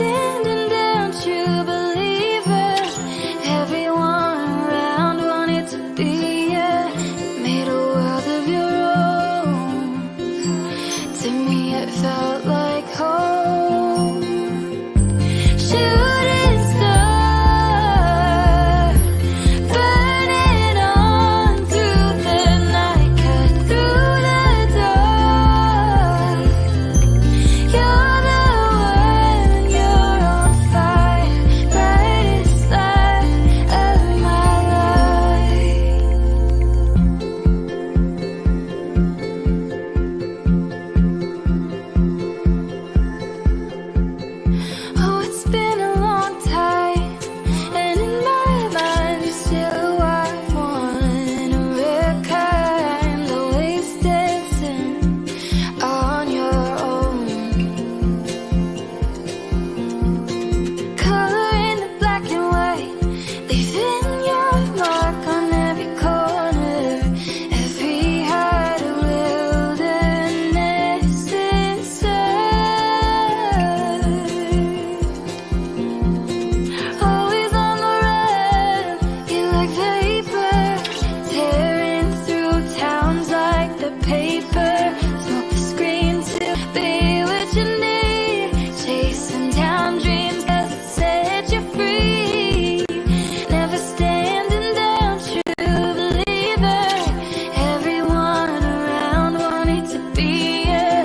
standing down, true believer. Everyone around wanted to be you. Made a world of your own. To me it felt like home. Shooting star, burning on through the night, cut through the dark. You're the one, you're on fire, brightest light of my life. Oh, it's been a long time, and in my mind you still are one, a rare kind, always dancing on your own. Color in the black and white, leaving your mark on every corner, every heart a wilderness inside. Always on the run, you like vapor, tearing through towns like the paper. Smoke the screen to be what you need, chasing down dreams that set you free. Never standing down, true believer. Everyone around wanted to be you.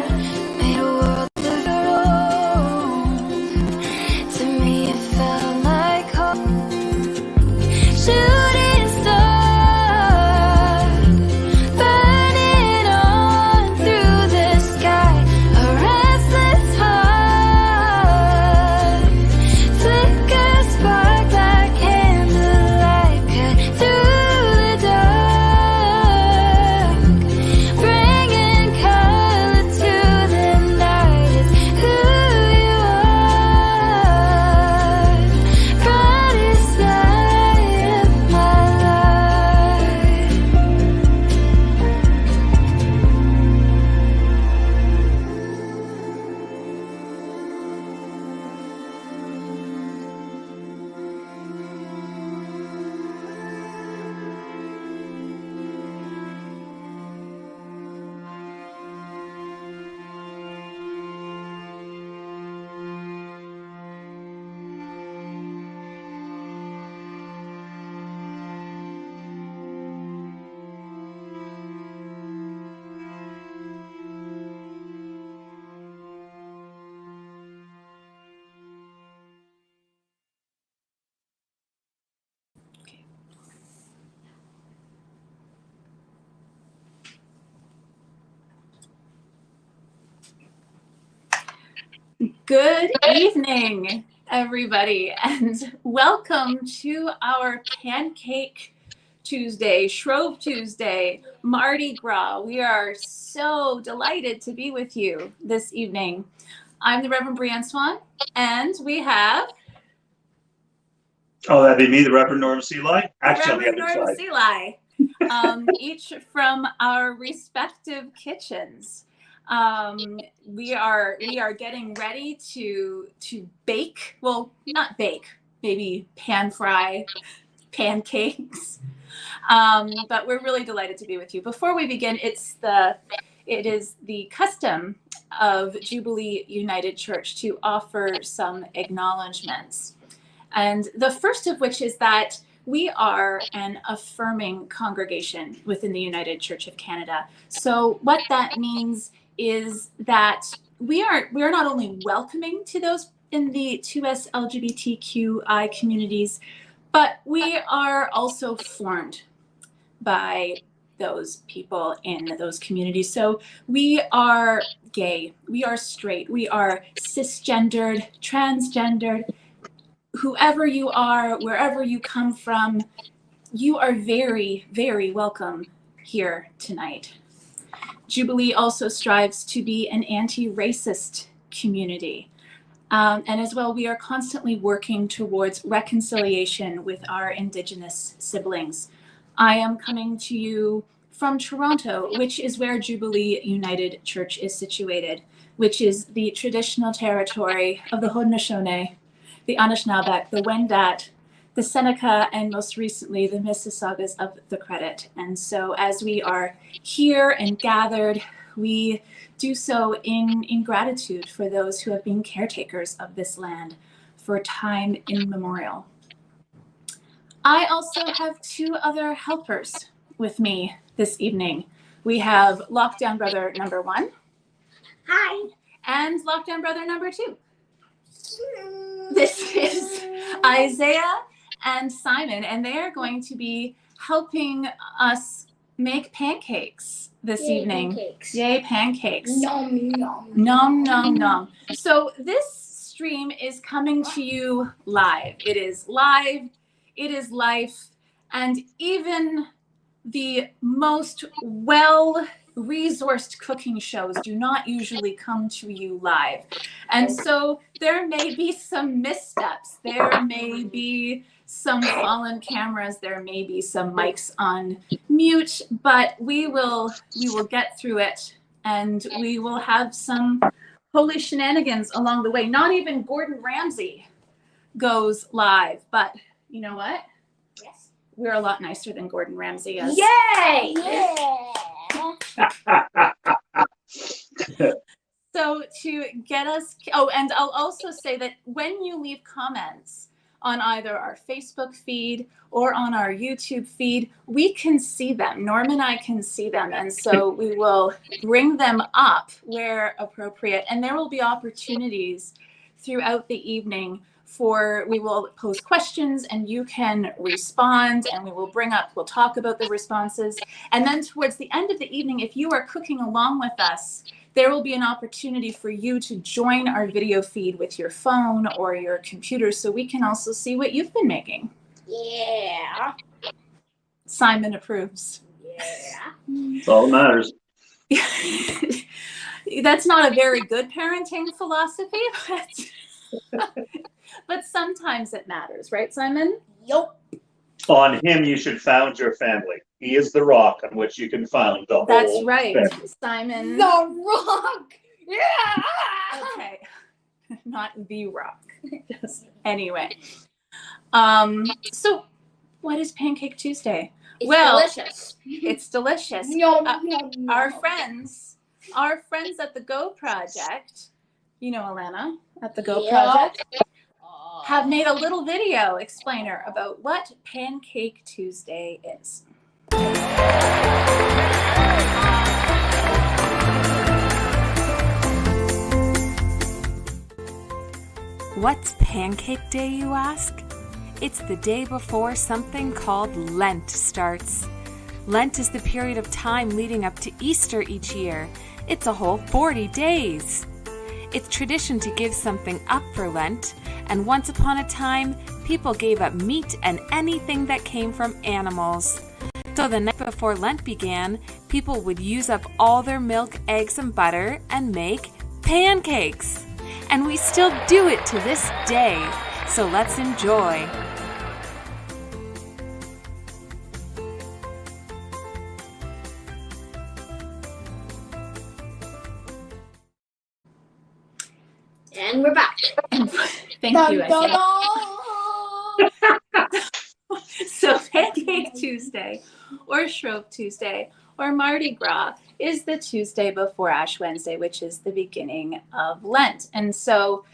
Made a world of your own. To me it felt like home. Shooting star, burning on through the sky. A restless heart, flicker spark like candlelight, cut through the dark, bringing color to the night. It's who you are, brightest light of my life. Good evening, everybody, and welcome to our Pancake Tuesday, Shrove Tuesday, Mardi Gras. We are so delighted to be with you this evening. I'm the Reverend Bri-anne Swan, and we have Oh, that'd be me, the Reverend Norm Seeley. Actually, on the Reverend other Norm side. Seeley, each from our respective kitchens. We are getting ready to bake. Well, not bake, maybe pan fry pancakes. But we're really delighted to be with you. Before we begin, it is the custom of Jubilee United Church to offer some acknowledgements. And the first of which is that we are an affirming congregation within the United Church of Canada. So what that means is that we are not only welcoming to those in the 2S LGBTQI communities, but we are also formed by those people in those communities. So we are gay, we are straight, we are cisgendered, transgendered, whoever you are, wherever you come from, you are very, very welcome here tonight. Jubilee also strives to be an anti-racist community. And as well, we are constantly working towards reconciliation with our Indigenous siblings. I am coming to you from Toronto, which is where Jubilee United Church is situated, which is the traditional territory of the Haudenosaunee, the Anishinaabeg, the Wendat, the Seneca, and most recently the Mississaugas of the Credit. And so as we are here and gathered, we do so in gratitude for those who have been caretakers of this land for time immemorial. I also have two other helpers with me this evening. We have Lockdown Brother number 1. Hi. And Lockdown Brother number 2. This is Isaiah and Simon, and they are going to be helping us make pancakes this evening. Pancakes. Yay, pancakes. Nom, nom. Nom, nom, nom. So this stream is coming to you live. It is live, it is life, and even the most well-resourced cooking shows do not usually come to you live. And so there may be some missteps. There may be some fallen cameras. There may be some mics on mute, but we will get through it, and we will have some holy shenanigans along the way. Not even Gordon Ramsay goes live, but you know what? Yes. We're a lot nicer than Gordon Ramsay is. Yay! Yeah. So to get us, oh, and I'll also say that when you leave comments on either our Facebook feed or on our YouTube feed, we can see them. Norm and I can see them. And so we will bring them up where appropriate. And there will be opportunities throughout the evening we will pose questions and you can respond, and we'll talk about the responses. And then towards the end of the evening, if you are cooking along with us, there will be an opportunity for you to join our video feed with your phone or your computer so we can also see what you've been making. Yeah. Simon approves. Yeah. That's all that matters. That's not a very good parenting philosophy, but sometimes it matters, right, Simon? Yup. On him you should found your family. He is the rock on which you can found the whole That's right, family. Simon. The Rock. Yeah. Okay, not the Rock. Just anyway. So, what is Pancake Tuesday? It's delicious. delicious. It's delicious. Yum, yum, yum. Our friends at the Go Project, you know Alana at the Go Project, have made a little video explainer about what Pancake Tuesday is. What's Pancake Day, you ask? It's the day before something called Lent starts. Lent is the period of time leading up to Easter each year. It's a whole 40 days. It's tradition to give something up for Lent, and once upon a time, people gave up meat and anything that came from animals. So the night before Lent began, people would use up all their milk, eggs, and butter and make pancakes. And we still do it to this day, so let's enjoy. And we're back. Thank you, I think. So Pancake Tuesday, or Shrove Tuesday, or Mardi Gras is the Tuesday before Ash Wednesday, which is the beginning of Lent. And so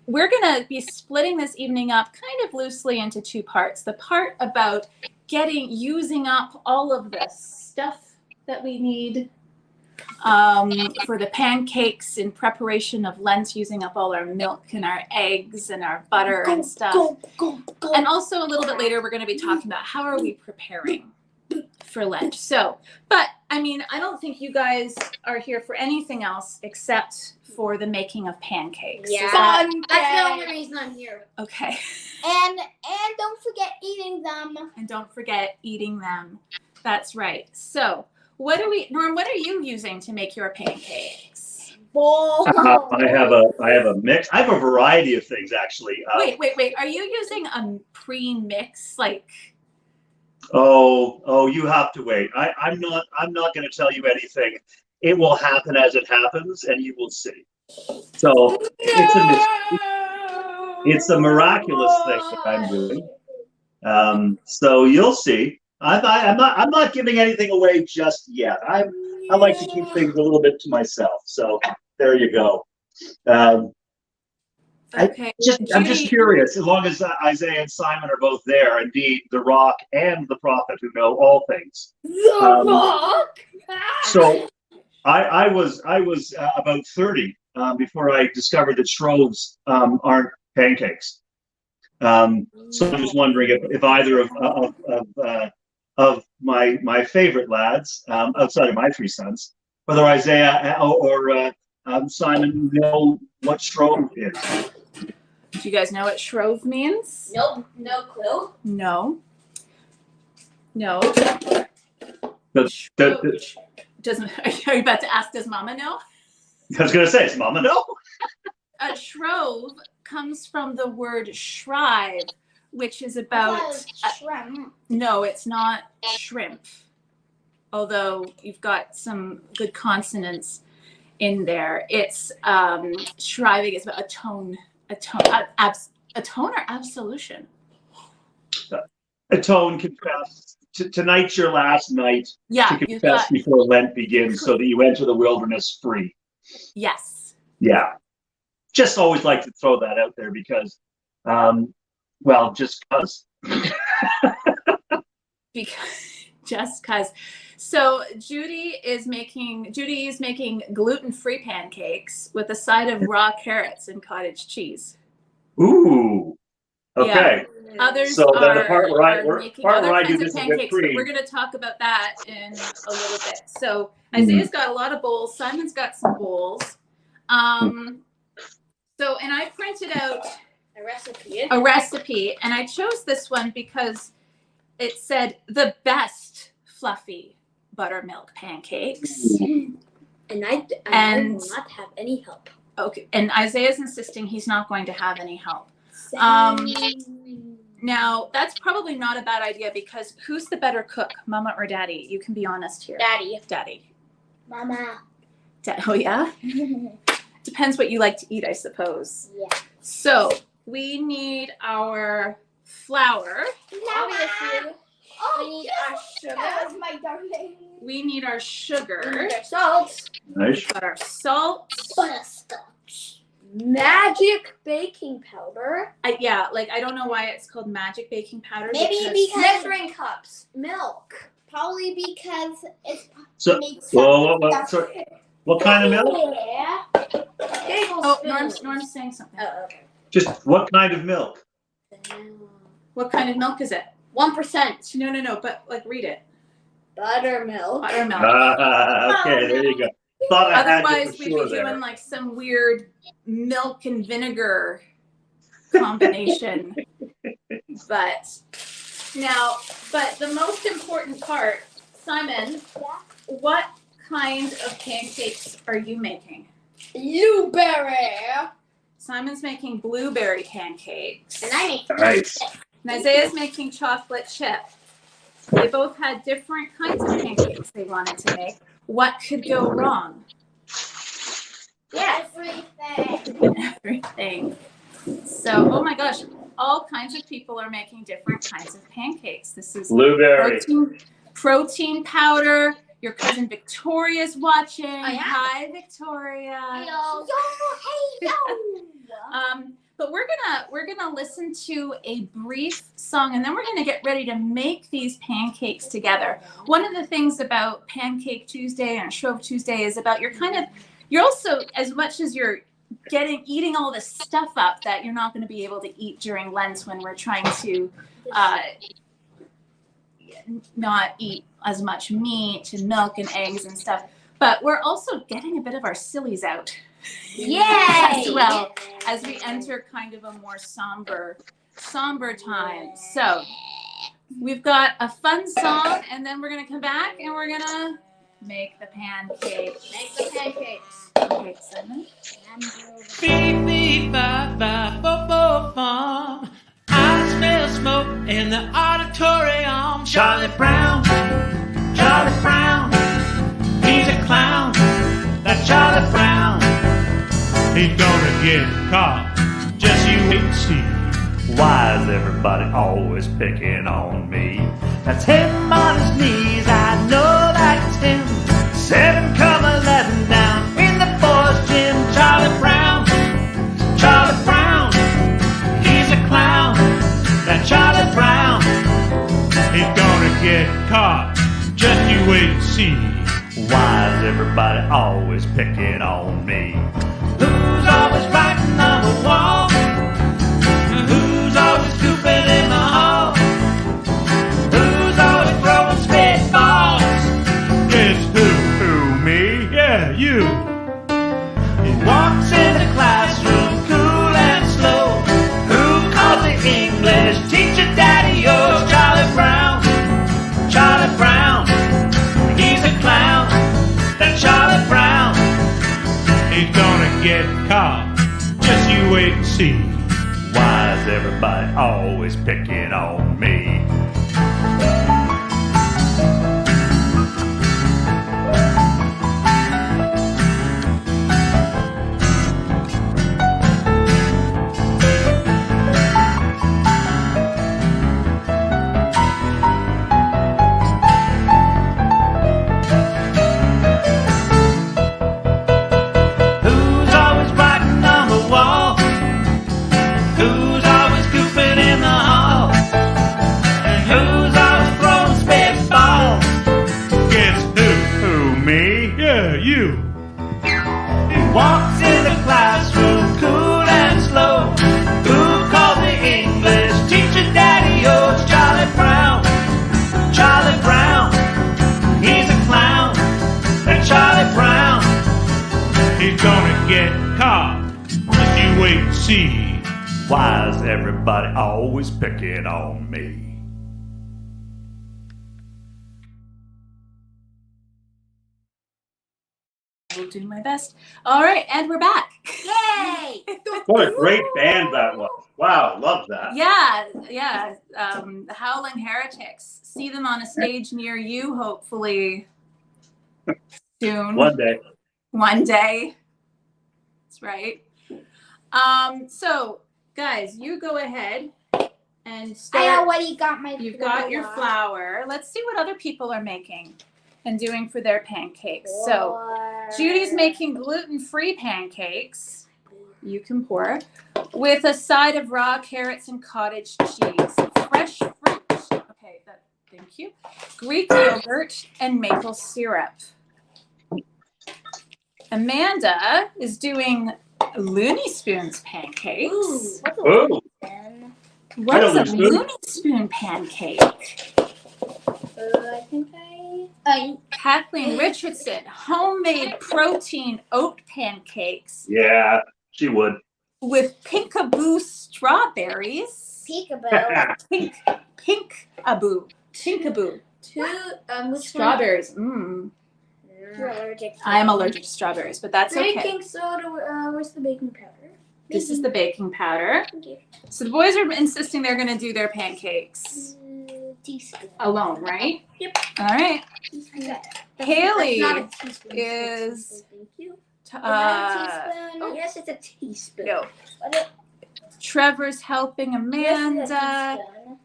we're going to be splitting this evening up kind of loosely into two parts. The part about using up all of the stuff that we need for the pancakes in preparation of Lent, using up all our milk and our eggs and our butter and stuff. And also a little bit later, we're going to be talking about how are we preparing for Lent. So, but I mean, I don't think you guys are here for anything else except for the making of pancakes. Yeah. That's That's the only reason I'm here. okay. And don't forget eating them. And don't forget eating them. That's right. So, Norm, what are you using to make your pancakes? Ball. I have a mix. I have a variety of things actually. Wait. Are you using a pre-mix like? Oh, you have to wait. I'm not going to tell you anything. It will happen as it happens, and you will see. So it's a miraculous thing that I'm doing. So you'll see. I'm not giving anything away just yet. I like to keep things a little bit to myself. So there you go. Okay. I'm just curious, as long as Isaiah and Simon are both there, indeed, the rock and the prophet who know all things. The Rock. So I was about 30 before I discovered that Shroves aren't pancakes. So I was wondering if either of my favorite lads, outside of my three sons, whether Isaiah or Simon know what Shrove is. Do you guys know what Shrove means? Nope, no clue. No. Doesn't. Are you about to ask? Does Mama know? I was going to say, does Mama know? Shrove comes from the word shrive, which is about shrimp. no, it's not shrimp. Although you've got some good consonants in there. It's shriving is about atone or absolution. Atone, confess. Tonight's your last night Yeah, to confess before Lent begins, so that you enter the wilderness free. Yes. Yeah. Just always like to throw that out there because, well, just because. Just cause. So Judy is making gluten-free pancakes with a side of raw carrots and cottage cheese. Ooh. Okay. Yeah. Others so then the are, part where are making other kinds of pancakes, but we're going to talk about that in a little bit. So Isaiah's got a lot of bowls. Simon's got some bowls. So, and I printed out a recipe, and I chose this one because it said the best fluffy buttermilk pancakes. And I will not have any help. Okay, and Isaiah's insisting he's not going to have any help. Now, that's probably not a bad idea because who's the better cook, Mama or Daddy? You can be honest here. Daddy. Mama. Oh, yeah? Depends what you like to eat, I suppose. Yeah. So, we need our flour. Obviously. We need our sugar. My darling. We need our sugar. Salt. Nice. We've got our salt. Butterscotch. Magic baking powder. Yeah, like I don't know why it's called magic baking powder. Maybe because measuring cups. Milk. Probably because it's So, what kind of milk? Yeah. Oh, Norm's saying something. Oh, okay. Just what kind of milk? What kind of milk is it? 1%. No, but like read it. Buttermilk. Buttermilk. Okay, there you go. Thought I had Otherwise, you we'd for sure be there. doing like some weird milk and vinegar combination. But the most important part, Simon, what kind of pancakes are you making? Blueberry. Simon's making blueberry pancakes. And I make Nice. And Isaiah's making chocolate chip. They both had different kinds of pancakes they wanted to make. What could go wrong? Yeah. Everything. So, oh my gosh, all kinds of people are making different kinds of pancakes. This is Blueberry. protein powder. Your cousin Victoria's watching. Oh, yeah? Hi, Victoria. Hello. Yo. But we're gonna listen to a brief song, and then we're gonna get ready to make these pancakes together. One of the things about Pancake Tuesday and Shrove Tuesday is about you're also, as much as you're eating all this stuff up that you're not going to be able to eat during Lent when we're trying to not eat as much meat and milk and eggs and stuff. But we're also getting a bit of our sillies out. Yay! As well, as we enter kind of a more somber time. So we've got a fun song, and then we're gonna come back and we're gonna make the pancakes. Make the pancakes. Okay, Simon. Beep, beep, ba, ba, bo, bo, bum. I smell smoke in the auditorium. Charlie Brown, he's a clown. That's Charlie Brown. He's gonna get caught. Just you wait and see. Why is everybody always picking on me? That's him on his knees, I know that's him. 7 come 11 down in the boys' gym. Charlie Brown, he's a clown. That Charlie Brown, He's gonna get caught. Just you wait and see. why is everybody always picking on me? Who's always writing on the wall? Who's always scooping in the hall? Who's always throwing spitballs? Guess who? Who, me? Yeah, you. He walks in the classroom cool and slow. Who calls the English teacher daddy? Yours, Charlie Brown. Charlie Brown, he's a clown. That Charlie Brown, He's gonna get caught. Just you wait and see. why is everybody always picking on me? Who's always writing on the wall? Who's always goofing in the hall? And who's always throwing spitballs? Guess who? Who, me? Yeah, you. He walks in the classroom cool and slow. Who calls the English teacher daddy? Oh, it's Charlie Brown. Charlie Brown, he's a clown. That Charlie Brown, He's gonna get caught. Just you wait and see. why is everybody always picking on me? I will do my best. All right, and we're back. Yay! What a great band that was. Wow, love that. Yeah. The Howling Heretics. See them on a stage near you, hopefully soon. One day. One day. That's right. So, guys, you go ahead and I start. already got my. You've got your flour. Let's see what other people are making and doing for their pancakes. So, Judy's making gluten-free pancakes. You can pour with a side of raw carrots and cottage cheese, fresh fruit. Okay, thank you. Greek yogurt and maple syrup. Amanda is doing Looney Spoon's pancakes. Ooh, Oh, What is a Looney Spoon. Looney Spoon pancake? I think Kathleen Richardson, homemade protein oat pancakes yeah, she would. with pinkaboo strawberries. peekaboo. Pinkaboo. Two. Which Strawberries. one? You're allergic. To I am allergic to strawberries, but that's okay. Baking soda. Where's the baking powder? This is the baking powder. Thank you. So the boys are insisting they're going to do their pancakes Teaspoon. alone, right? Yep. All right. Haley That's not a teaspoon. is Thank you. t- Is that a teaspoon? Yes, it's a teaspoon. no. What Trevor's helping Yes, Amanda. it's a teaspoon.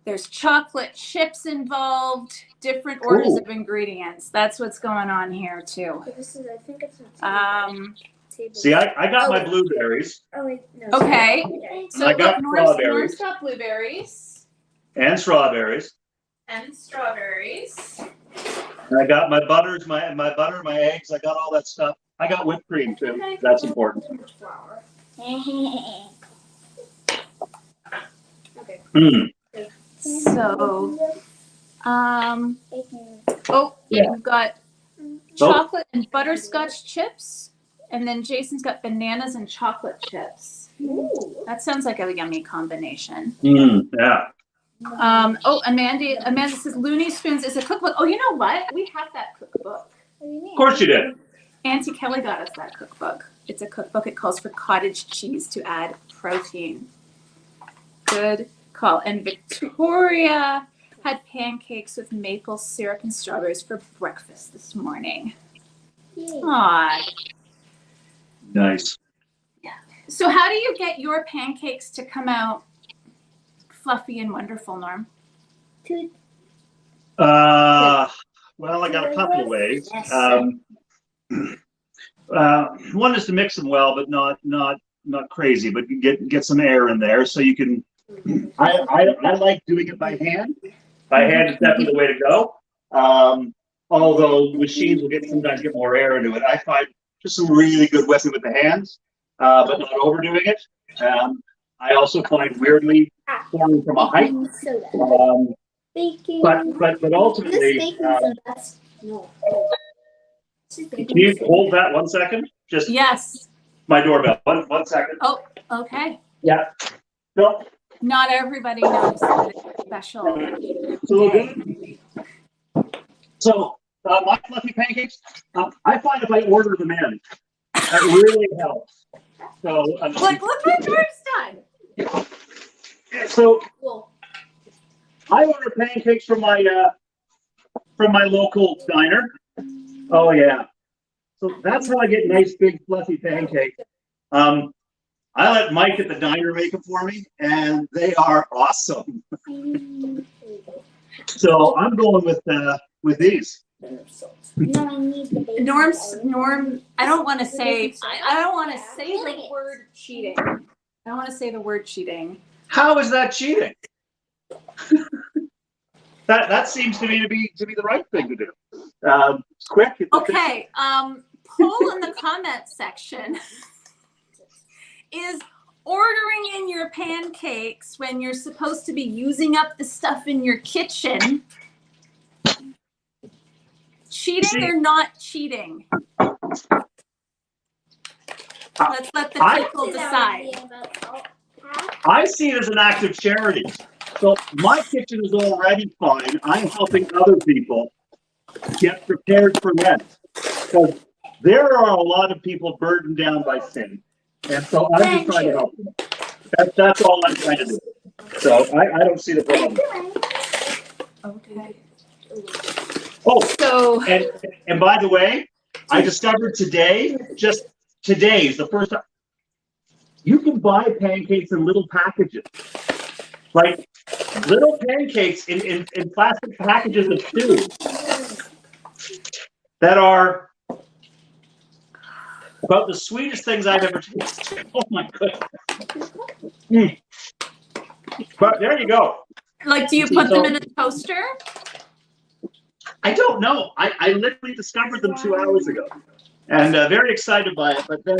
There's chocolate chips involved, different orders of ingredients. That's what's going on here too. This is. I think it's a table. See, I got my blueberries Oh wait, no. Okay. Okay. So I got look, Norm's strawberries. got blueberries and strawberries. and strawberries. And I got my butters, my butter, my eggs. I got all that stuff. I got whipped cream too. Okay. That's important. Okay. So, oh, Yeah. we've got chocolate and butterscotch chips, and then Jason's got bananas and chocolate chips. Ooh. That sounds like a yummy combination. Yeah. Oh, Amanda says Looney Spoons is a cookbook. Oh, you know what? We have that cookbook. What do you mean? Of course you did. Auntie Kelly got us that cookbook. It's a cookbook. It calls for cottage cheese to add protein. Good call. And Victoria had pancakes with maple syrup and strawberries for breakfast this morning. Yay. Aw. Nice. So how do you get your pancakes to come out fluffy and wonderful, Norm? Well, I got a couple of ways. Yes. One is to mix them well, but not crazy, but get some air in there so you can. I like doing it by hand. By hand is definitely the way to go. Although machines will sometimes get more air into it. I find just some really good whipping with the hands, but not overdoing it. I also find weirdly pouring from a height. But ultimately, can you hold that 1 second? Just Yes. my doorbell. One second. Oh, okay. Yeah. No. Not everybody knows that it's special. So my fluffy pancakes, I find if I order them in, that really helps. So Look what Norm's done. So I order pancakes from my local diner. Oh yeah. So that's how I get nice big fluffy pancakes. I let Mike at the diner make them for me, and they are awesome. So I'm going with these. Norm, I don't want to say the word cheating. I don't want to say the word cheating. How is that cheating? that seems to me to be the right thing to do. It's quick. It's Okay. Poll in the comment section. Is ordering in your pancakes when you're supposed to be using up the stuff in your kitchen cheating or not cheating? Let's let the people decide. I see it as an act of charity. So my kitchen is already fine. I'm helping other people get prepared for Lent. Because there are a lot of people burdened down by sin. And so I'm just trying to help them. That's all I'm trying to do. So I don't see the problem. Okay. Oh, So and by the way, I discovered today, just today is the first time, you can buy pancakes in little packages. Like little pancakes in plastic packages of 2 that are about the sweetest things I've ever tasted. Oh my goodness. But there you go. like, do you put them in a toaster? I don't know. I literally discovered them 2 hours ago. And very excited by it. But then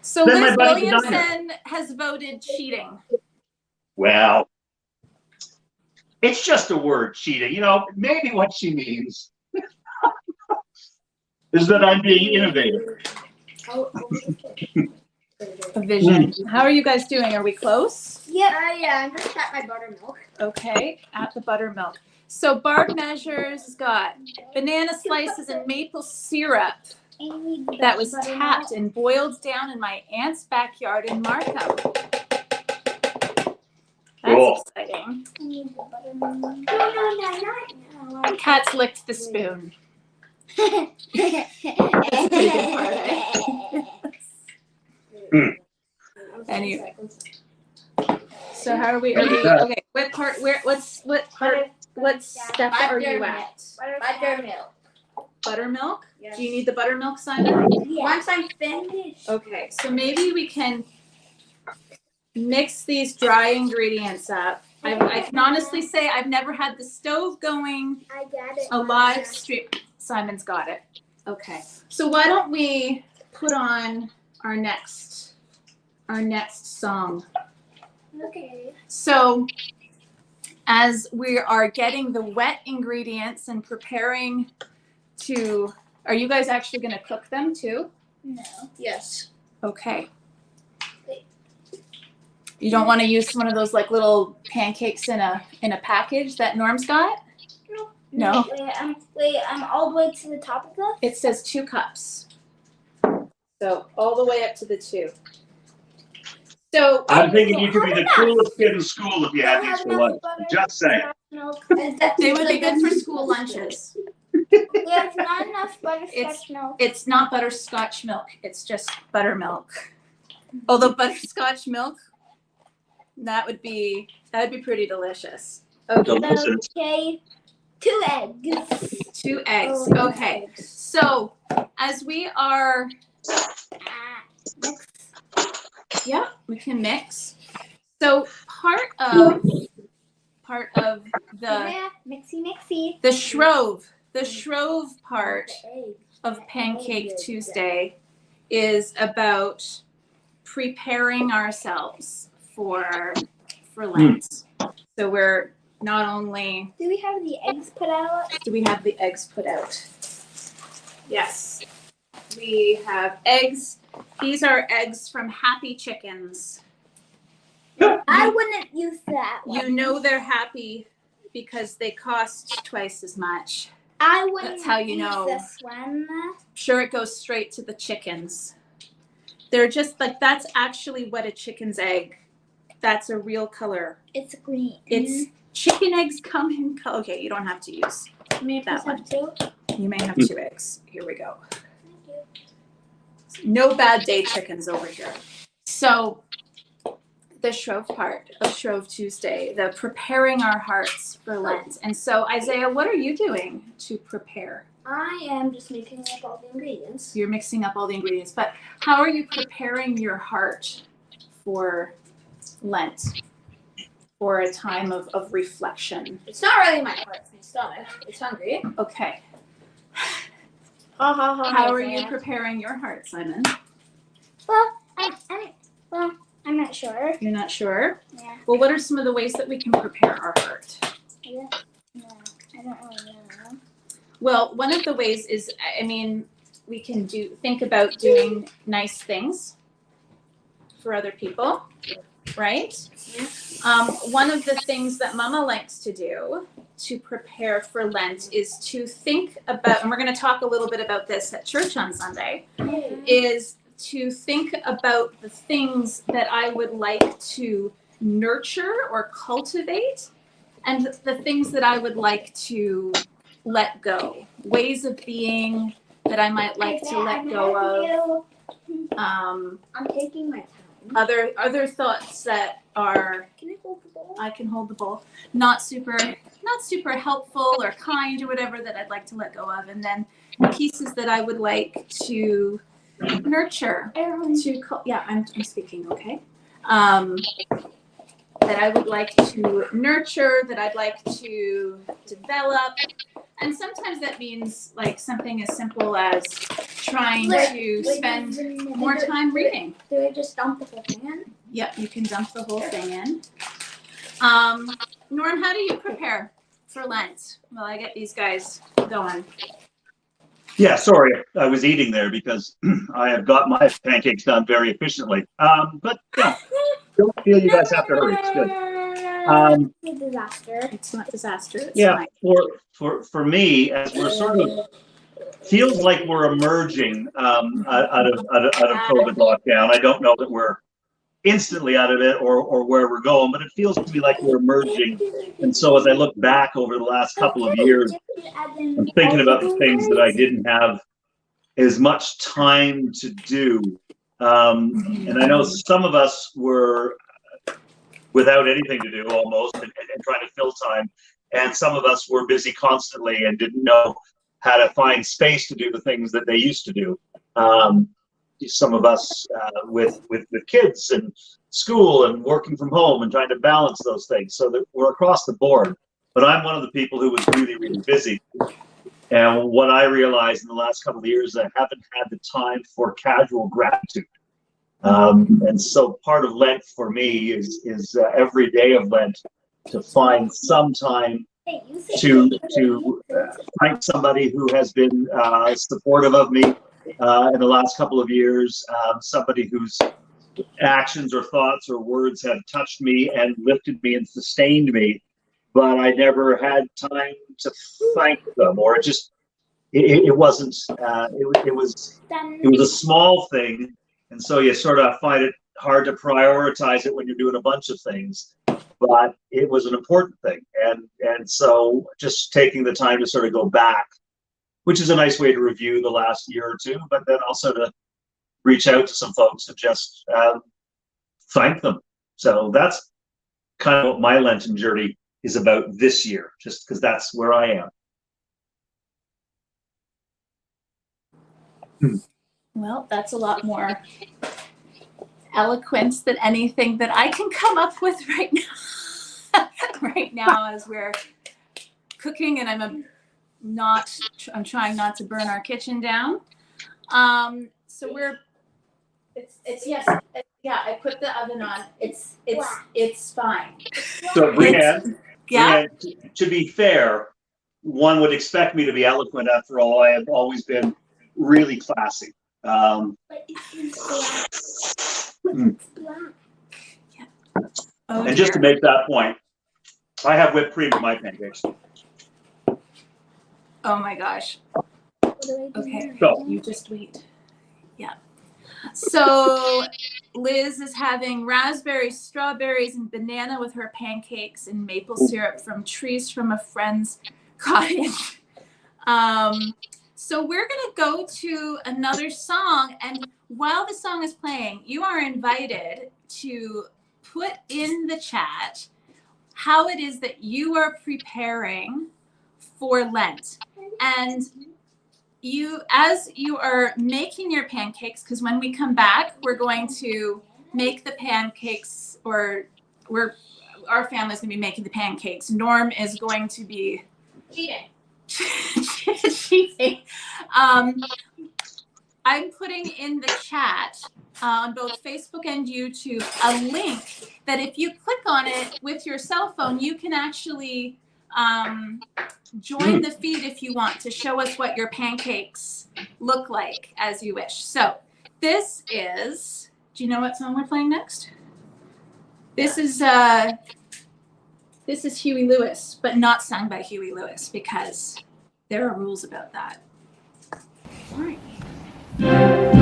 So then Liz my buddy Williamson has voted cheating. well, it's just a word, cheating. You know, maybe what she means is that I'm being innovative. A vision. How are you guys doing? Are we close? Yeah, I'm just at my buttermilk. Okay, at the buttermilk. So Barb Measures got banana slices and maple syrup that was tapped and boiled down in my aunt's backyard in Markham. That's Cool. exciting. I need the buttermilk. No. The cat's licked the spoon. That's a pretty good part, eh? Anyway. So how are we? Okay. What part? What step are you at? Buttermilk. Buttermilk. Yes. Do you need the buttermilk, Simon? Once I'm finished. Okay. So maybe we can mix these dry ingredients up. I can honestly say I've never had the stove going. I got it. A live stream. Simon's got it. Okay. So why don't we put on our next song? Okay. So as we are getting the wet ingredients and preparing to, are you guys actually going to cook them too? No. Yes. Okay. You don't want to use one of those like little pancakes in a package that Norm's got? No. Wait, I'm all the way to the top of that? It says 2 cups. So all the way up to the 2. So I'm thinking you could be the coolest kid in school if you had these for lunch. Just saying. they would be good for school lunches. There's not enough butterscotch milk. It's not butterscotch milk. It's just buttermilk. Although butterscotch milk, that would be pretty delicious. Okay. Delicious. Okay. 2 eggs. 2 eggs. Oh, Okay. eggs. So as we are, Mix. yeah, we can mix. So part of Yeah, mixy. the shrove part of Pancake Tuesday is about preparing ourselves for Lent. So we're not only Do we have the eggs put out? do we have the eggs put out. Yes, we have eggs. These are eggs from Happy Chickens. I wouldn't use that one. You know they're happy because they cost twice as much. I wouldn't That's how you use know. this one. Sure, it goes straight to the chickens. They're just like, that's actually what a chicken's egg. That's a real color. It's green. It's chicken eggs come in color. Okay, you don't have to use that one. You may have 2 eggs. Here we go. No bad day chickens over here. So the Shrove part of Shrove Tuesday, the preparing our hearts for Lent. And so Isaiah, what are you doing to prepare? I am just mixing up all the ingredients. You're mixing up all the ingredients, but how are you preparing your heart for Lent, for a time of reflection? It's not really my heart, it's my stomach. It's hungry. Okay. How How are you preparing your heart, Simon? Well, I'm not sure. You're not sure? Yeah. Well, what are some of the ways that we can prepare our heart? I don't really know. Well, one of the ways is, I mean, we can think about doing nice things for other people, right? One of the things that Mama likes to do to prepare for Lent is to think about, and we're going to talk a little bit about this at church on Sunday, is to think about the things that I would like to nurture or cultivate, and the things that I would like to let go, ways of being that I might like to let go of. I'm taking my time. Other thoughts that are, Can I hold the bowl? I can hold the bowl, not super helpful or kind or whatever that I'd like to let go of, and then pieces that I would like to nurture. I'm speaking, okay. That I would like to nurture, that I'd like to develop. And sometimes that means like something as simple as trying to spend more time reading. Do I just dump the whole thing in? Yep, you can dump the whole thing in. Norm, how do you prepare for Lent? Well, I get these guys going. Yeah, sorry, I was eating there because I have got my pancakes done very efficiently. But yeah, don't feel you guys have to hurry. It's good. It's a disaster. It's not disaster. It's Yeah, fine. for me, as we're sort of feels like we're emerging out of COVID lockdown. I don't know that we're instantly out of it or where we're going, but it feels to me like we're emerging. And so as I look back over the last couple of years, I'm thinking about the things that I didn't have as much time to do. And I know some of us were without anything to do almost and trying to fill time. And some of us were busy constantly and didn't know how to find space to do the things that they used to do. Some of us with kids and school and working from home and trying to balance those things. So that we're across the board. But I'm one of the people who was really, really busy. And what I realized in the last couple of years, I haven't had the time for casual gratitude. And so part of Lent for me is every day of Lent to find some time to thank somebody who has been supportive of me in the last couple of years, somebody whose actions or thoughts or words have touched me and lifted me and sustained me, but I never had time to thank them, or it wasn't. It was a small thing. And so you sort of find it hard to prioritize it when you're doing a bunch of things, but it was an important thing. And so just taking the time to sort of go back which is a nice way to review the last year or two, but then also to reach out to some folks and just thank them. So that's kind of what my Lenten journey is about this year, just because that's where I am. Well, that's a lot more eloquence than anything that I can come up with right now. Right now, as we're cooking, and I'm trying not to burn our kitchen down. So I put the oven on. It's fine. So Bri-anne, Yeah. Bri-anne, to be fair, one would expect me to be eloquent. After all, I have always been really classy. But it's black. Oh, And just to dear. make that point, I have whipped cream in my pancakes. Oh my gosh. What do I do Okay. now? So, You just wait. Yeah. So Liz is having raspberries, strawberries, and banana with her pancakes and maple syrup from trees from a friend's cottage. So we're going to go to another song. And while the song is playing, you are invited to put in the chat how it is that you are preparing for Lent. And as you are making your pancakes, because when we come back, we're going to make the pancakes, or our family's going to be making the pancakes. Norm is going to be cheating. I'm putting in the chat on both Facebook and YouTube a link that if you click on it with your cell phone, you can actually join the feed if you want to show us what your pancakes look like as you wish. So this is, do you know what song we're playing next? This is Huey Lewis, but not sung by Huey Lewis because there are rules about that. All right. Wow.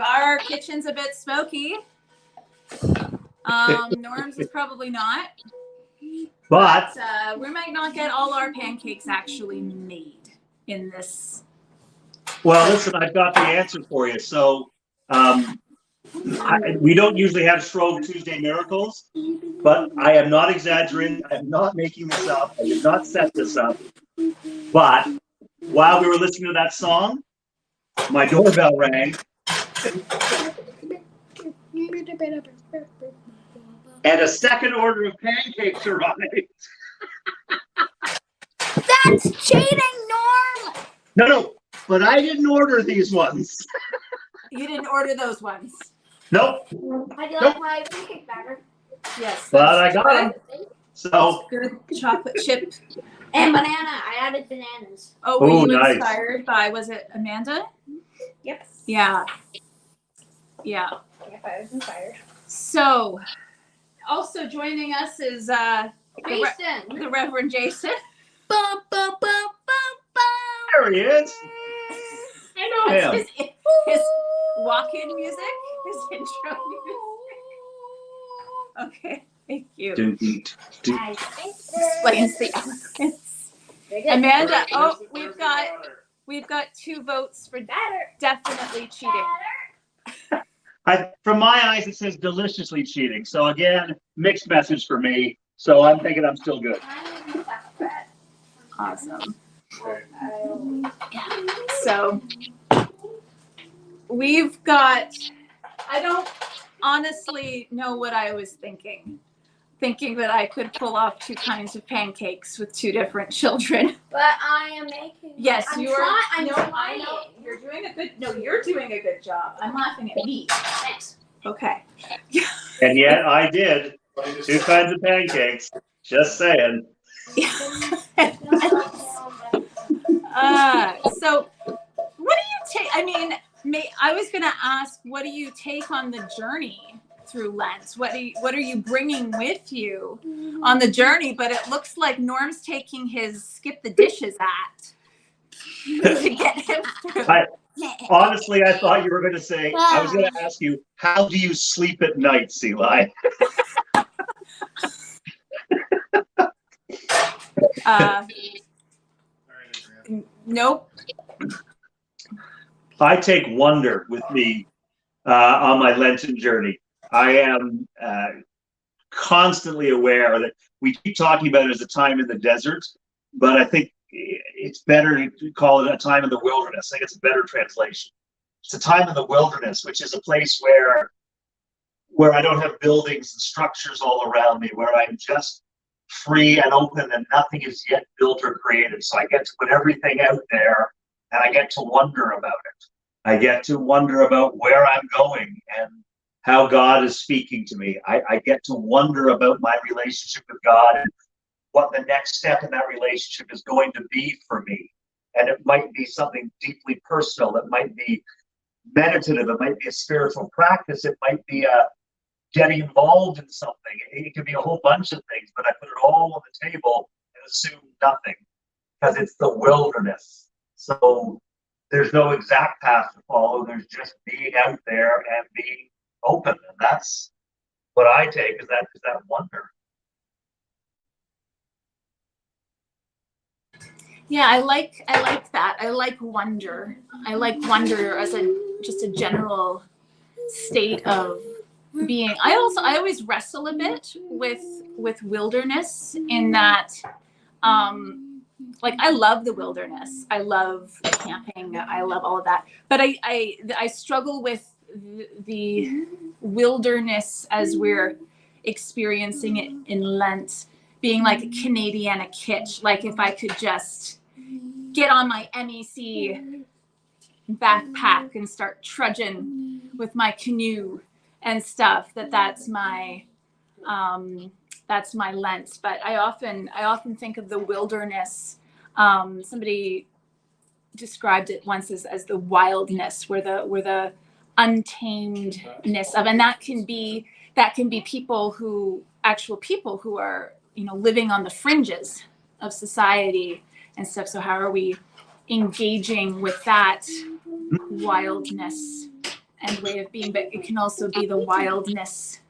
Our kitchen's a bit smoky. Norm's is probably not. But We might not get all our pancakes actually made in this. well, listen, I've got the answer for you. So we don't usually have Shrove Tuesday miracles, but I am not exaggerating. I'm not making this up. I did not set this up. But while we were listening to that song, my doorbell rang. And a second order of pancakes arrived. That's cheating, Norm. No, but I didn't order these ones. You didn't order those ones. Nope. I do like my pancake batter. Yes. But I got them. So Good chocolate chip. And banana. I added bananas. Oh, were Oh, you nice. inspired by, was it Amanda? Yep. Yeah. Yeah. Yep, I was inspired. So, also joining us is the Jason. Reverend Jason. Bum, bum, bum, bum, bum. there he is. I know, Yeah. it's his walk-in music, his intro music. Okay, thank you. Explains the eloquence. Amanda, oh, we've got 2 votes for definitely cheating. From my eyes, it says deliciously cheating. So again, mixed message for me. So I'm thinking I'm still good. Awesome. So we've got, I don't honestly know what I was thinking that I could pull off 2 kinds of pancakes with 2 different children. But I am making. Yes, I'm you are. trying. No, I know. You're doing a good job. I'm laughing at me. Thanks. Okay. And yet I did 2 kinds of pancakes. Just saying. So what do you take? I mean, I was going to ask, what do you take on the journey through Lent? What are you bringing with you on the journey? But it looks like Norm's taking his skip the dishes act to get him through. Honestly, I thought you were going to say, I was going to ask you, how do you sleep at night, Eli? Nope. I take wonder with me on my Lenten journey. I am constantly aware that we keep talking about it as a time in the desert, but I think it's better to call it a time in the wilderness. I think it's a better translation. It's a time in the wilderness, which is a place where I don't have buildings and structures all around me, where I'm just free and open and nothing is yet built or created. So I get to put everything out there and I get to wonder about it. I get to wonder about where I'm going and how God is speaking to me. I get to wonder about my relationship with God and what the next step in that relationship is going to be for me. And it might be something deeply personal. It might be meditative. It might be a spiritual practice. It might be getting involved in something. It could be a whole bunch of things, but I put it all on the table and assume nothing because it's the wilderness. So there's no exact path to follow. There's just being out there and being open. And that's what I take is that wonder. Yeah, I like that. I like wonder. I like wonder as just a general state of being. I always wrestle a bit with wilderness in that like I love the wilderness. I love camping. I love all of that. But I struggle with the wilderness as we're experiencing it in Lent being like a Canadiana kitsch. Like if I could just get on my MEC backpack and start trudging with my canoe and stuff, that's my Lent. But I often think of the wilderness. Somebody described it once as the wildness, where the untamedness of, and that can be actual people who are, living on the fringes of society and stuff. So how are we engaging with that wildness and way of being, but it can also be the wildness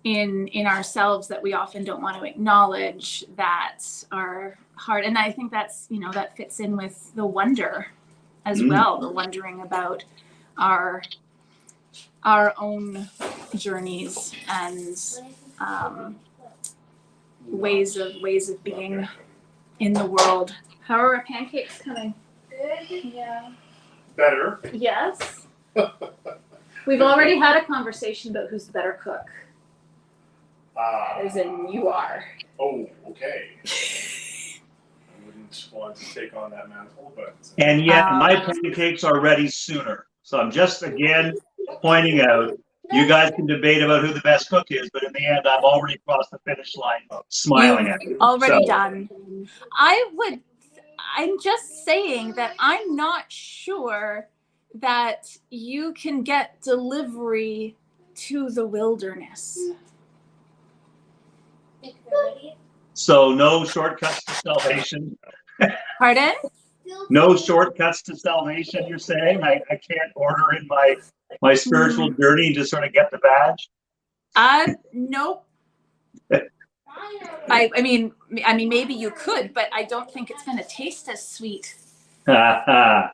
in ourselves that we often don't want to acknowledge, that are hard. And I think that's, you know, that fits in with the wonder as well, the wondering about our own journeys and ways of being in the world. How are our pancakes coming? Good. Yeah. Better. Yes. We've already had a conversation about who's the better cook. As in you are. Oh, okay. I wouldn't want to take on that mantle, but. And yet my pancakes are ready sooner. So I'm just again pointing out, you guys can debate about who the best cook is, but in the end, I've already crossed the finish line, smiling at you. Already done. I'm just saying that I'm not sure that you can get delivery to the wilderness. So no shortcuts to salvation. Pardon? No shortcuts to salvation, you're saying? I can't order in my spiritual journey and just sort of get the badge? Nope. I mean, maybe you could, but I don't think it's going to taste as sweet. Well,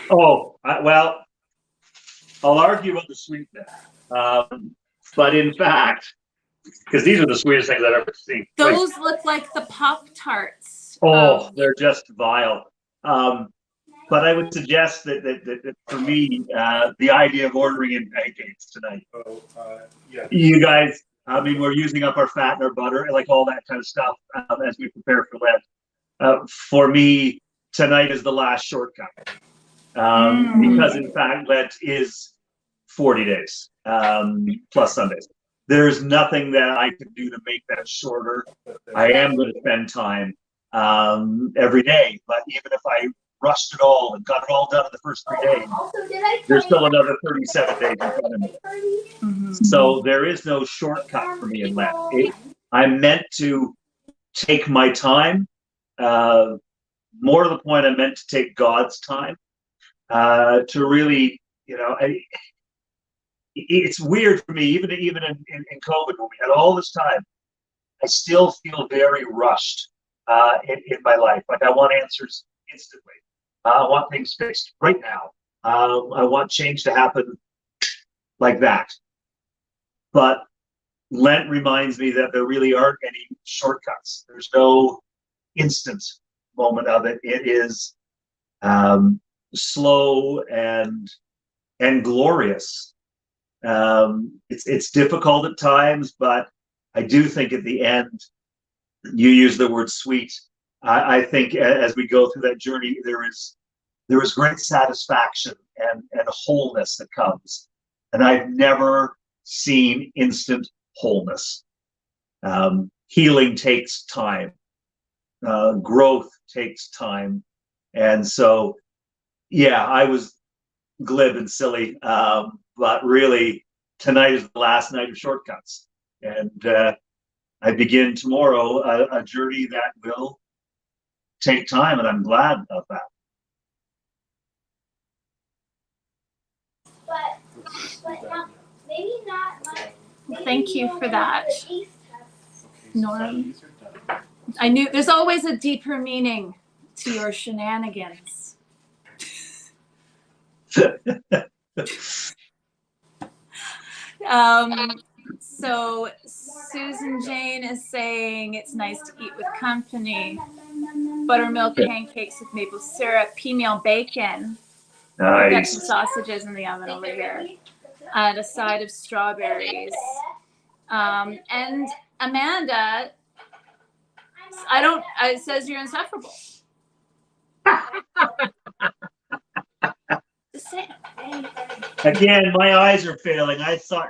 I'll argue about the sweetness. But in fact, because these are the sweetest things I've ever seen. Those look like the Pop-Tarts. Oh, they're just vile. But I would suggest that for me, the idea of ordering in pancakes tonight. Yeah. You guys, I mean, we're using up our fat and our butter, like all that kind of stuff as we prepare for Lent. For me, tonight is the last shortcut. Because in fact, Lent is 40 days plus Sundays. There's nothing that I could do to make that shorter. I am going to spend time every day, but even if I rushed it all and got it all done in the first 3 days, there's still another 37 days in front of me. Mm-hmm. So there is no shortcut for me in Lent. I'm meant to take my time. More to the point, I'm meant to take God's time to really, you know, it's weird for me, even in COVID, when we had all this time, I still feel very rushed in my life. Like I want answers instantly. I want things fixed right now. I want change to happen like that. But Lent reminds me that there really aren't any shortcuts. There's no instant moment of it. It is slow and glorious. It's difficult at times, but I do think at the end, you use the word sweet. I think as we go through that journey, there is great satisfaction and wholeness that comes. And I've never seen instant wholeness. Healing takes time. Growth takes time. And so, yeah, I was glib and silly, but really tonight is the last night of shortcuts. And I begin tomorrow a journey that will take time, and I'm glad of that. But not, maybe not like. Thank you for that, Norm. These are done. I knew there's always a deeper meaning to your shenanigans. So Susan Jane is saying it's nice to eat with company. Buttermilk pancakes with maple syrup, pea meal bacon. We've got Nice. some sausages in the oven over here. And a side of strawberries. And Amanda, it says you're insufferable. Just saying. Again, my eyes are failing. I saw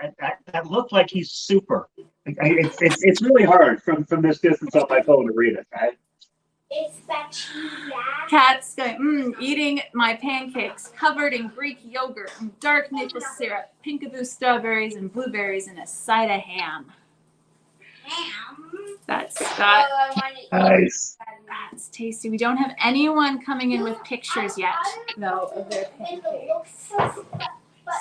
that looked like he's super. It's really hard from this distance on my phone to read it. Right? It's bacteria. Kat's going, eating my pancakes covered in Greek yogurt and dark maple syrup, pinkaboo strawberries and blueberries, and a side of ham. Ham. That's Scott. Oh, I want to eat Nice. That's tasty. We don't have anyone coming in with pictures yet, though, of their And it pancakes. looks so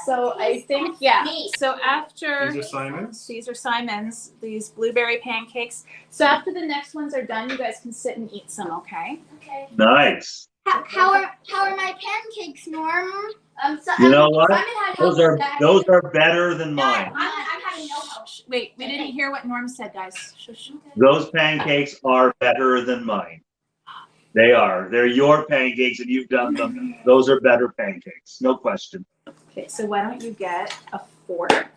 So I think, yeah. So after These are Simon's. these are Simon's, these blueberry pancakes. So after the next ones are done, you guys can sit and eat some, okay? Okay. Nice. How are my pancakes, Norm? You know what? Simon had Those help are with that. those are better than mine. I'm having no help. Wait, we didn't hear what Norm said, guys. Shush. Those pancakes are better than mine. They are. They're your pancakes and you've done them. Those are better pancakes. No question. Okay, so why don't you get a fork?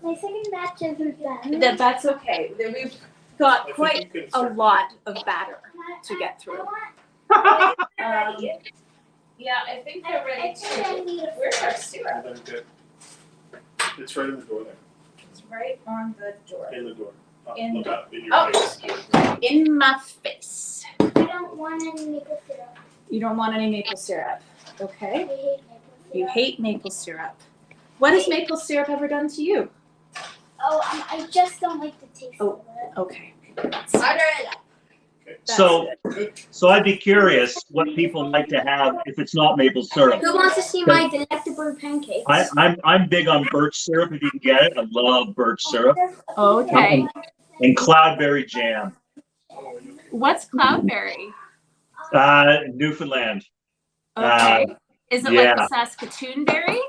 My second batch isn't done. That's okay. We've got quite a lot of batter to get through. Yeah, I think they're ready I think I to. need a Where's our syrup? It's right in the door there. It's right on the door. In the door. In Look the- up in your Oh. face. In my face. I don't want any maple syrup. You don't want any maple syrup, I okay? hate maple syrup. You hate maple syrup. What has maple syrup ever done to you? Oh, I just don't like the taste Oh. of it. Okay. That's So good. so I'd be curious what people like to have if it's not maple syrup. Who wants to see my delectable pancakes? I'm big on birch syrup if you can get it. I love birch syrup Okay. and cloudberry jam. What's cloudberry? Newfoundland. Okay. Is it yeah. like the Saskatoon berry?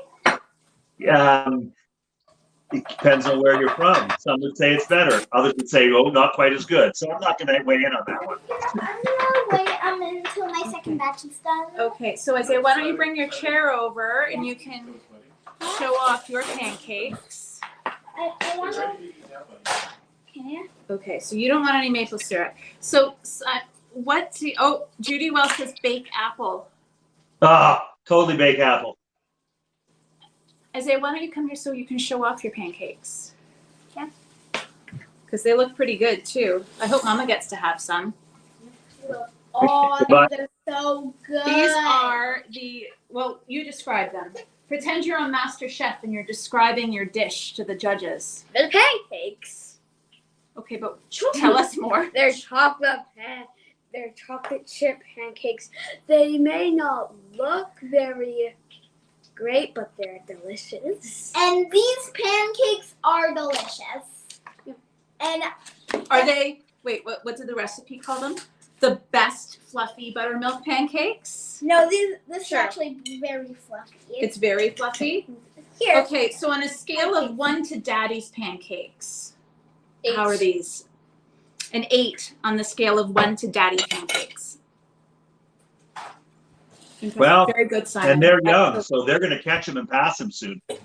It depends on where you're from. Some would say it's better. Others would say, oh, not quite as good. So I'm not going to weigh in on that one. I'm gonna wait until my second batch is done. Okay, so Isaiah, why don't you bring your chair over and you can show off your pancakes. I want to. Can you? Okay, so you don't want any maple syrup. So Judy Wells says bake apple. Totally baked apple. Isaiah, why don't you come here so you can show off your pancakes? Yeah. Because they look pretty good too. I hope Mama gets to have some. Oh, these are so good. These are you describe them. Pretend you're on Master Chef and you're describing your dish to the judges. They're pancakes. Okay, but tell us more. They're they're chocolate chip pancakes. They may not look very great, but they're delicious. And these pancakes are delicious. And Are they? Wait, what did the recipe call them? The best fluffy buttermilk pancakes? no, this Sure. is actually very fluffy. It's very fluffy. Here. Okay, so on a scale of 1 to Daddy's pancakes, how are these? An 8 on the scale of 1 to Daddy pancakes. Well, very good, Simon. And they're young, so they're going to catch them and pass them soon. Do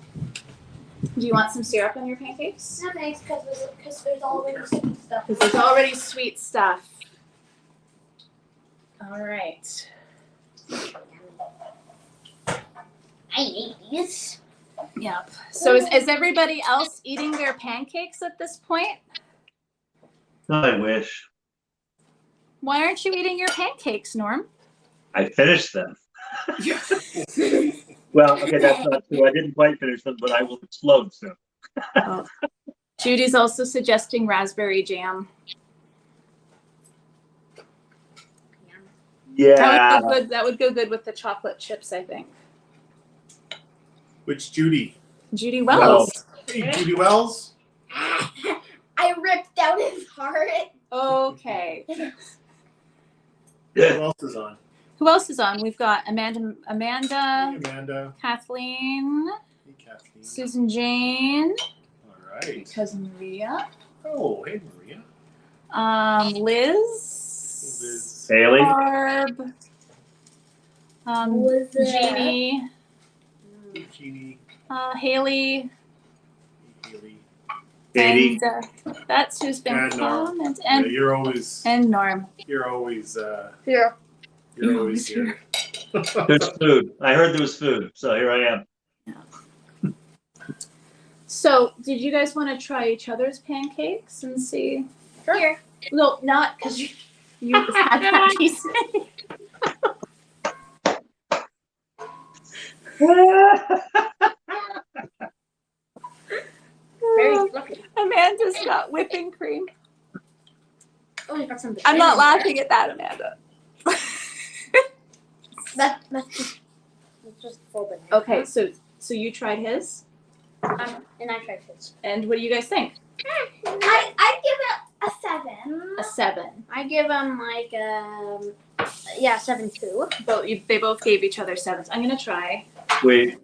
you want some syrup on your pancakes? No thanks, because there's already sweet stuff. Because there's already sweet stuff. All right. I hate these. Yep. So is everybody else eating their pancakes at this point? I wish. Why aren't you eating your pancakes, Norm? I finished them. Well, okay, that's not true. I didn't quite finish them, but I will explode soon. Judy's also suggesting raspberry jam. Yeah. That would go good with the chocolate chips, I think. Which Judy? Judy Wells. Hey, Judy Wells. I ripped out his heart. Okay. Who else is on? Who else is on? We've got Amanda, Amanda. Kathleen, Hey, Kathleen. Susan Jane, All right. cousin Maria, Oh, hey, Maria. Liz, Liz. Haley. Barb, Jeannie, Jeannie. Haley, Haley. Katie. and that's who's been And Norm. commented, Yeah, and you're always Norm. here. Here. You're always here. There's food. I heard there was food, so here I am. So, did you guys want to try each other's pancakes and see? Here. No, not because you had that piece. Very fluffy. Amanda's got whipping cream. Oh, you got some. I'm not laughing at that, Amanda. That's just just full banana. Okay, so you tried his, And I tried his. and what do you guys think? I give it a 7. A 7. I give him like 7 too. They both gave each other 7s. I'm gonna try. Wait.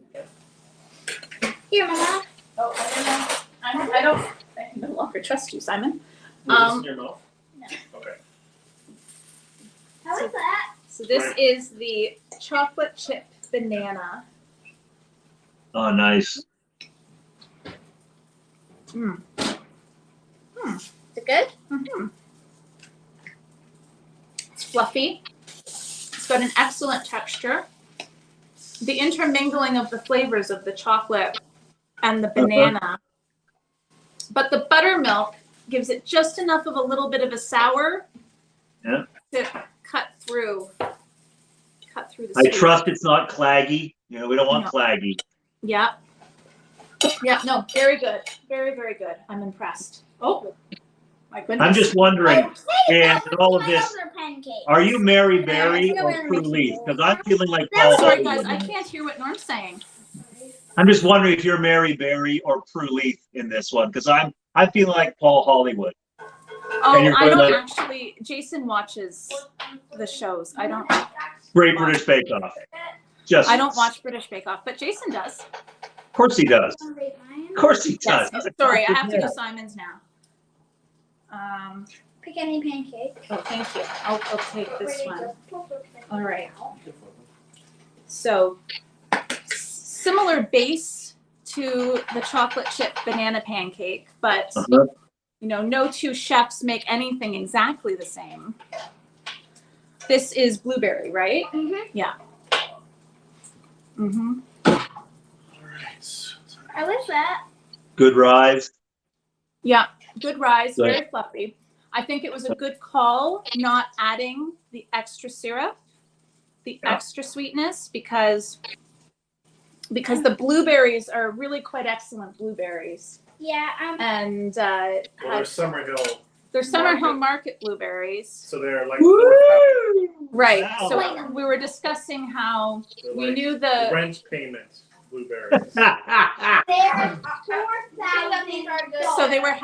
Here, Mama. Oh, I no longer trust you, Simon. Was this in your mouth? No. Okay. How is that? So this is the chocolate chip banana. Oh, nice. Mm. Is it good? Mm-hmm. It's fluffy. It's got an excellent texture. The intermingling of the flavors of the chocolate and the banana. But the buttermilk gives it just enough of a little bit of a sour to cut through the I sweet. trust it's not claggy. You know, we don't want No. claggy. Yeah. Yeah, no, very good. Very, very good. I'm impressed. Oh, my goodness. I'm just wondering, and in all of this, Pancakes. are you Mary Berry Yeah, or we're Prue gonna Leaf? make Because I'm feeling like Paul Sorry, guys, Hollywood. I can't hear what Norm's saying. I'm just wondering if you're Mary Berry or Prue Leaf in this one, because I'm feeling like Paul Hollywood. Oh, you're I going don't like- actually. Jason watches the shows. I don't. Great British Bake Off. Just. I don't watch British Bake Off, but Jason does. Of course he does. Of course he does. Yes. Sorry, I have to do Simon's now. Pick any pancake. Oh, thank you. I'll take this one. All right. So, similar base to the chocolate chip banana pancake, but no two chefs make anything exactly the same. This is blueberry, right? Mhm. Yeah. Mhm. All right. I like that. Good rise. Yeah. Good rise. Good. Very fluffy. I think it was a good call not adding the extra syrup, the extra sweetness, because the blueberries are really quite excellent blueberries. Yeah. And Well, they're Summerhill, they're Summerhill Market blueberries. so they're like Right. Wow. So we were discussing how they're we like knew the rent payment blueberries. They're 4,000 are good. so they were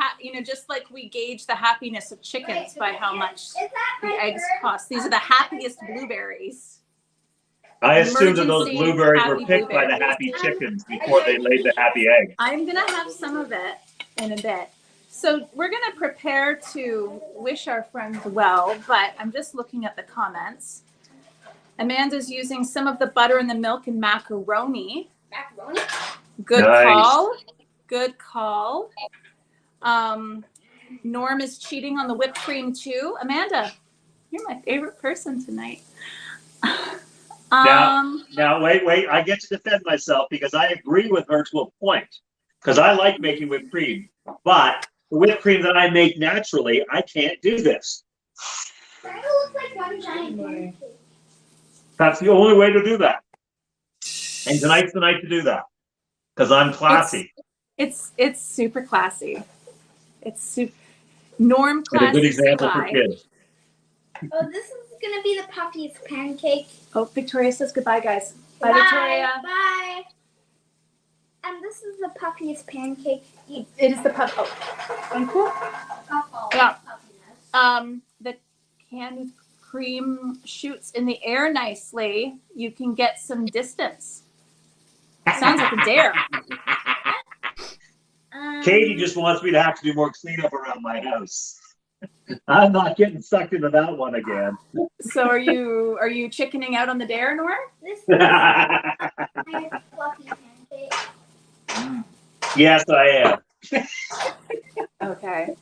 just like we gauge the happiness of chickens by how much Is that the my eggs turn? cost. These are the happiest blueberries. I assumed that those Emergency blueberries were happy picked by the blueberries. happy chickens before they laid the happy egg. I'm gonna have some of it in a bit. So we're gonna prepare to wish our friends well, but I'm just looking at the comments. Amanda's using some of the butter and the milk and macaroni. Macaroni? Good Nice. call. Good call. Norm is cheating on the whipped cream too. Amanda, you're my favorite person tonight. Now, wait. I get to defend myself because I agree with her to a point. Because I like making whipped cream. But the whipped cream that I make naturally, I can't do this. That looks like one giant pancake. That's the only way to do that. And tonight's the night to do that. Because I'm classy. It's super classy. It's super Norm And classy. a good example for guy. kids. Oh, this is gonna be the puppiest pancake. Oh, Victoria says goodbye, guys. Bye, Victoria. Bye. And this is the puppiest pancake. It is the pup. Oh, thank you. Yeah. The canned cream shoots in the air nicely. You can get some distance. Sounds like a dare. Katie just wants me to have to do more cleanup around my house. I'm not getting sucked into that one again. So are you chickening out on the dare, Norm? This is my fluffy pancake. Yes, I am. Okay.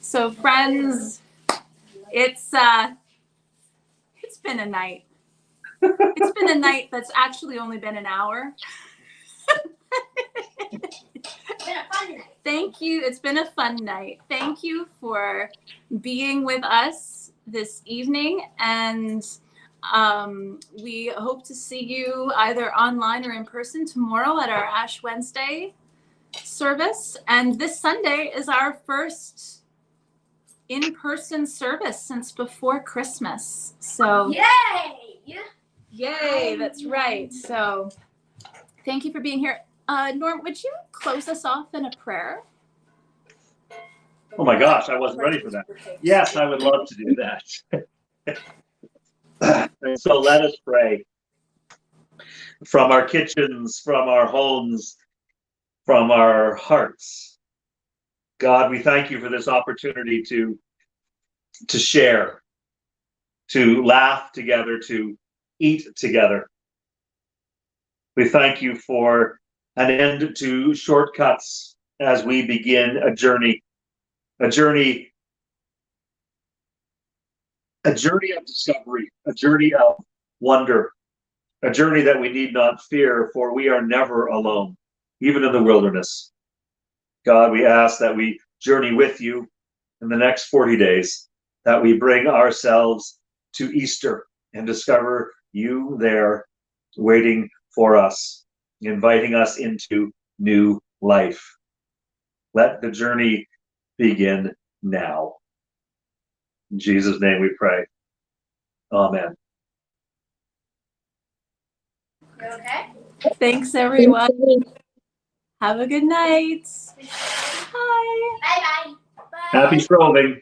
So friends, it's been a night. It's been a night that's actually only been an hour. It's been a fun night. Thank you. It's been a fun night. Thank you for being with us this evening. And we hope to see you either online or in person tomorrow at our Ash Wednesday service. And this Sunday is our first in-person service since before Christmas. So Yay! Yay, that's right. So thank you for being here. Norm, would you close us off in a prayer? Oh my gosh, I wasn't ready for that. Yes, I would love to do that. And so let us pray. From our kitchens, from our homes, from our hearts. God, we thank you for this opportunity to share, to laugh together, to eat together. We thank you for an end to shortcuts as we begin a journey of discovery, a journey of wonder, a journey that we need not fear, for we are never alone, even in the wilderness. God, we ask that we journey with you in the next 40 days, that we bring ourselves to Easter and discover you there waiting for us, inviting us into new life. Let the journey begin now. In Jesus' name we pray. Amen. You okay? Thanks, everyone. Have a good night. Bye. Bye bye. Happy strobing.